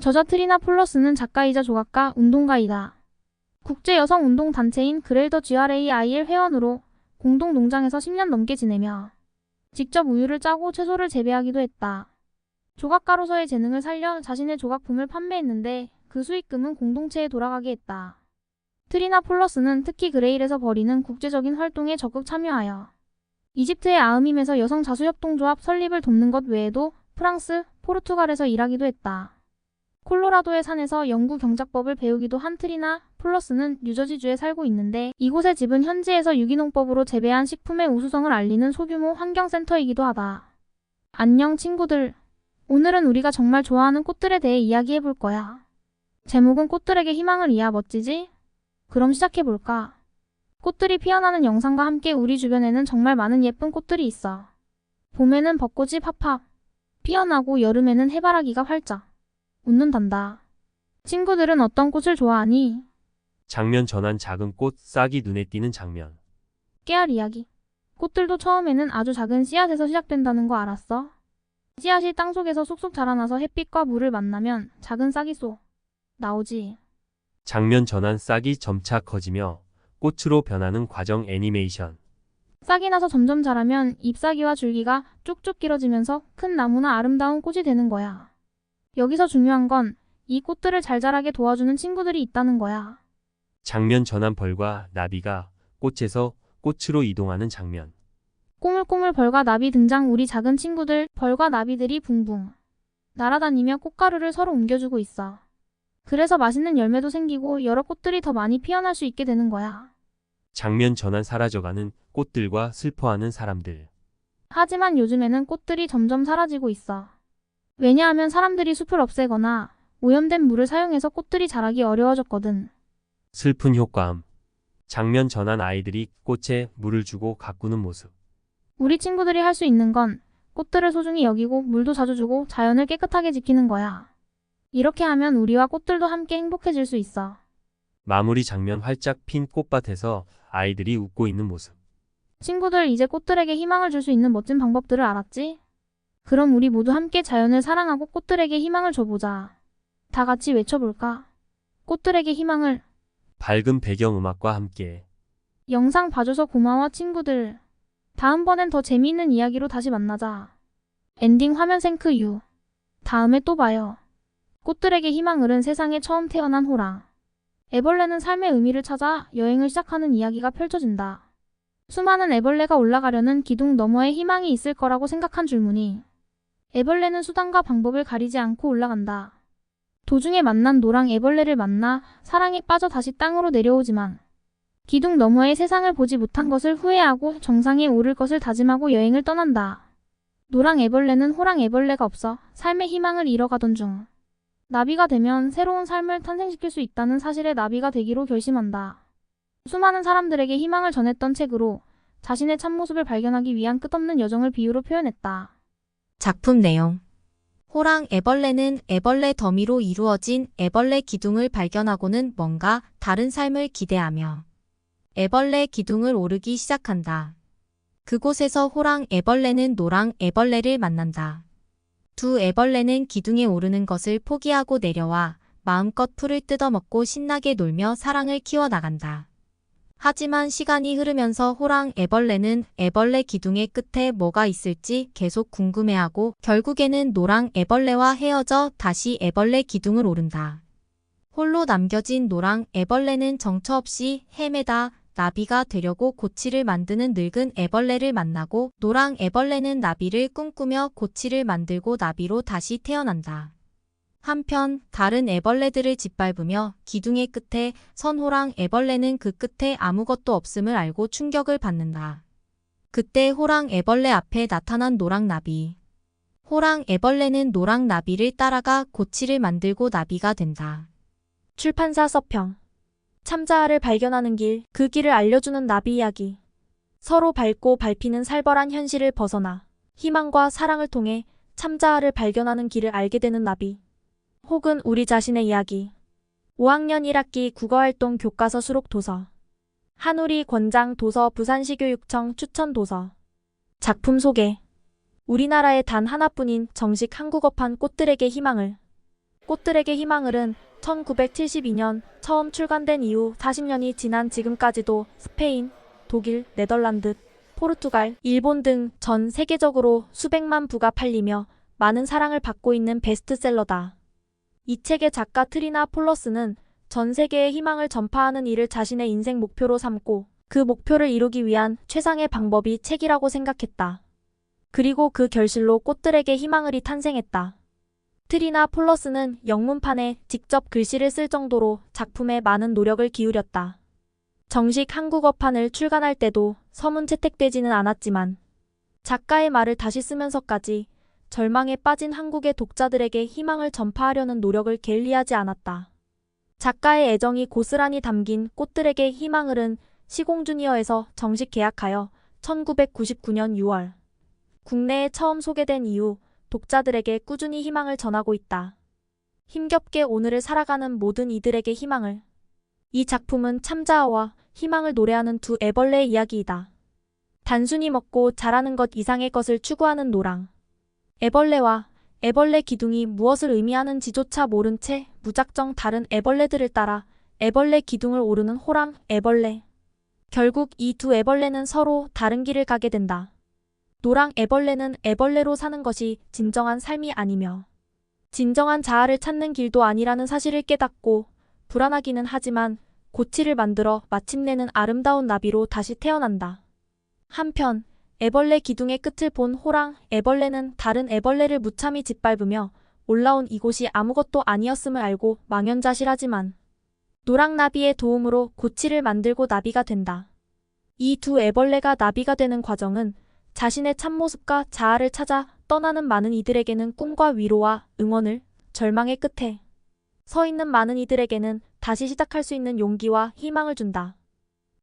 저자 트리나 폴러스는 작가이자 조각가, 운동가이다. 국제여성운동단체인 그레이터 GRAIL 회원으로 공동 농장에서 10년 넘게 지내며 직접 우유를 짜고 채소를 재배하기도 했다. 조각가로서의 재능을 살려 자신의 조각품을 판매했는데 그 수익금은 공동체에 돌아가게 했다. 트리나 폴러스는 특히 그레일에서 벌이는 국제적인 활동에 적극 참여하여 이집트의 아흐밈에서 여성 자수협동조합 설립을 돕는 것 외에도 프랑스, 포르투갈에서 일하기도 했다. 콜로라도의 산에서 영구 경작법을 배우기도 한 트리나 폴러스는 뉴저지주에 살고 있는데 이곳의 집은 현지에서 유기농법으로 재배한 식품의 우수성을 알리는 소규모 환경센터이기도 하다. 안녕 친구들. 오늘은 우리가 정말 좋아하는 꽃들에 대해 이야기해볼 거야. 제목은 꽃들에게 희망을이야. 멋지지? 그럼 시작해볼까? 꽃들이 피어나는 영상과 함께 우리 주변에는 정말 많은 예쁜 꽃들이 있어. 봄에는 벚꽃이 팍팍 피어나고 여름에는 해바라기가 활짝 웃는단다. 친구들은 어떤 꽃을 좋아하니? 장면 전환. 작은 꽃, 싹이 눈에 띄는 장면. 깨알 이야기. 꽃들도 처음에는 아주 작은 씨앗에서 시작된다는 거 알았어? 씨앗이 땅속에서 쑥쑥 자라나서 햇빛과 물을 만나면 작은 싹이 쏙 나오지. 장면 전환. 싹이 점차 커지며 꽃으로 변하는 과정. 애니메이션. 싹이 나서 점점 자라면 잎사귀와 줄기가 쭉쭉 길어지면서 큰 나무나 아름다운 꽃이 되는 거야. 여기서 중요한 건 이 꽃들을 잘 자라게 도와주는 친구들이 있다는 거야. 장면 전환. 벌과 나비가 꽃에서 꽃으로 이동하는 장면. 꼬물꼬물 벌과 나비 등장. 우리 작은 친구들 벌과 나비들이 붕붕 날아다니며 꽃가루를 서로 옮겨주고 있어. 그래서 맛있는 열매도 생기고 여러 꽃들이 더 많이 피어날 수 있게 되는 거야. 장면 전환. 사라져가는 꽃들과 슬퍼하는 사람들. 하지만 요즘에는 꽃들이 점점 사라지고 있어. 왜냐하면 사람들이 숲을 없애거나 오염된 물을 사용해서 꽃들이 자라기 어려워졌거든. 슬픈 효과음. 장면 전환. 아이들이 꽃에 물을 주고 가꾸는 모습. 우리 친구들이 할 수 있는 건 꽃들을 소중히 여기고 물도 자주 주고 자연을 깨끗하게 지키는 거야. 이렇게 하면 우리와 꽃들도 함께 행복해질 수 있어. 마무리 장면. 활짝 핀 꽃밭에서 아이들이 웃고 있는 모습. 친구들, 이제 꽃들에게 희망을 줄 수 있는 멋진 방법들을 알았지? 그럼 우리 모두 함께 자연을 사랑하고 꽃들에게 희망을 줘보자. 다 같이 외쳐볼까? 꽃들에게 희망을. 밝은 배경음악과 함께. 영상 봐줘서 고마워 친구들. 다음번엔 더 재미있는 이야기로 다시 만나자. 엔딩 화면 생크 유. 다음에 또 봐요. 꽃들에게 희망을은 세상에 처음 태어난 호랑. 애벌레는 삶의 의미를 찾아 여행을 시작하는 이야기가 펼쳐진다. 수많은 애벌레가 올라가려는 기둥 너머에 희망이 있을 거라고 생각한 줄무늬. 애벌레는 수단과 방법을 가리지 않고 올라간다. 도중에 만난 노랑 애벌레를 만나 사랑에 빠져 다시 땅으로 내려오지만 기둥 너머의 세상을 보지 못한 것을 후회하고 정상에 오를 것을 다짐하고 여행을 떠난다. 노랑 애벌레는 호랑 애벌레가 없어 삶의 희망을 잃어가던 중 나비가 되면 새로운 삶을 탄생시킬 수 있다는 사실에 나비가 되기로 결심한다. 수많은 사람들에게 희망을 전했던 책으로 자신의 참모습을 발견하기 위한 끝없는 여정을 비유로 표현했다. 작품 내용. 호랑 애벌레는 애벌레 더미로 이루어진 애벌레 기둥을 발견하고는 뭔가 다른 삶을 기대하며 애벌레 기둥을 오르기 시작한다. 그곳에서 호랑 애벌레는 노랑 애벌레를 만난다. 두 애벌레는 기둥에 오르는 것을 포기하고 내려와 마음껏 풀을 뜯어먹고 신나게 놀며 사랑을 키워나간다. 하지만 시간이 흐르면서 호랑 애벌레는 애벌레 기둥의 끝에 뭐가 있을지 계속 궁금해하고 결국에는 노랑 애벌레와 헤어져 다시 애벌레 기둥을 오른다. 홀로 남겨진 노랑 애벌레는 정처 없이 헤매다 나비가 되려고 고치를 만드는 늙은 애벌레를 만나고 노랑 애벌레는 나비를 꿈꾸며 고치를 만들고 나비로 다시 태어난다. 한편 다른 애벌레들을 짓밟으며 기둥의 끝에 선 호랑 애벌레는 그 끝에 아무것도 없음을 알고 충격을 받는다. 그때 호랑 애벌레 앞에 나타난 노랑 나비. 호랑 애벌레는 노랑 나비를 따라가 고치를 만들고 나비가 된다. 출판사 서평. 참자아를 발견하는 길, 그 길을 알려주는 나비 이야기. 서로 밟고 밟히는 살벌한 현실을 벗어나 희망과 사랑을 통해 참자아를 발견하는 길을 알게 되는 나비. 혹은 우리 자신의 이야기. 5학년 1학기 국어활동 교과서 수록 도서. 한우리 권장 도서 부산시교육청 추천 도서. 작품 소개. 우리나라에 단 하나뿐인 정식 한국어판 꽃들에게 희망을. 꽃들에게 희망을은 1972년 처음 출간된 이후 40년이 지난 지금까지도 스페인, 독일, 네덜란드, 포르투갈, 일본 등 전 세계적으로 수백만 부가 팔리며 많은 사랑을 받고 있는 베스트셀러다. 이 책의 작가 트리나 폴러스는 전 세계에 희망을 전파하는 일을 자신의 인생 목표로 삼고 그 목표를 이루기 위한 최상의 방법이 책이라고 생각했다. 그리고 그 결실로 꽃들에게 희망을이 탄생했다. 트리나 폴러스는 영문판에 직접 글씨를 쓸 정도로 작품에 많은 노력을 기울였다. 정식 한국어판을 출간할 때도 서문 채택되지는 않았지만 작가의 말을 다시 쓰면서까지 절망에 빠진 한국의 독자들에게 희망을 전파하려는 노력을 게을리하지 않았다. 작가의 애정이 고스란히 담긴 꽃들에게 희망을은 시공주니어에서 정식 계약하여 1999년 6월 국내에 처음 소개된 이후 독자들에게 꾸준히 희망을 전하고 있다. 힘겹게 오늘을 살아가는 모든 이들에게 희망을. 이 작품은 참자아와 희망을 노래하는 두 애벌레의 이야기이다. 단순히 먹고 자라는 것 이상의 것을 추구하는 노랑. 애벌레와 애벌레 기둥이 무엇을 의미하는지조차 모른 채 무작정 다른 애벌레들을 따라 애벌레 기둥을 오르는 호랑 애벌레. 결국 이 두 애벌레는 서로 다른 길을 가게 된다. 노랑 애벌레는 애벌레로 사는 것이 진정한 삶이 아니며 진정한 자아를 찾는 길도 아니라는 사실을 깨닫고 불안하기는 하지만 고치를 만들어 마침내는 아름다운 나비로 다시 태어난다. 한편 애벌레 기둥의 끝을 본 호랑 애벌레는 다른 애벌레를 무참히 짓밟으며 올라온 이곳이 아무것도 아니었음을 알고 망연자실하지만 노랑나비의 도움으로 고치를 만들고 나비가 된다. 이 두 애벌레가 나비가 되는 과정은 자신의 참모습과 자아를 찾아 떠나는 많은 이들에게는 꿈과 위로와 응원을, 절망의 끝에 서 있는 많은 이들에게는 다시 시작할 수 있는 용기와 희망을 준다.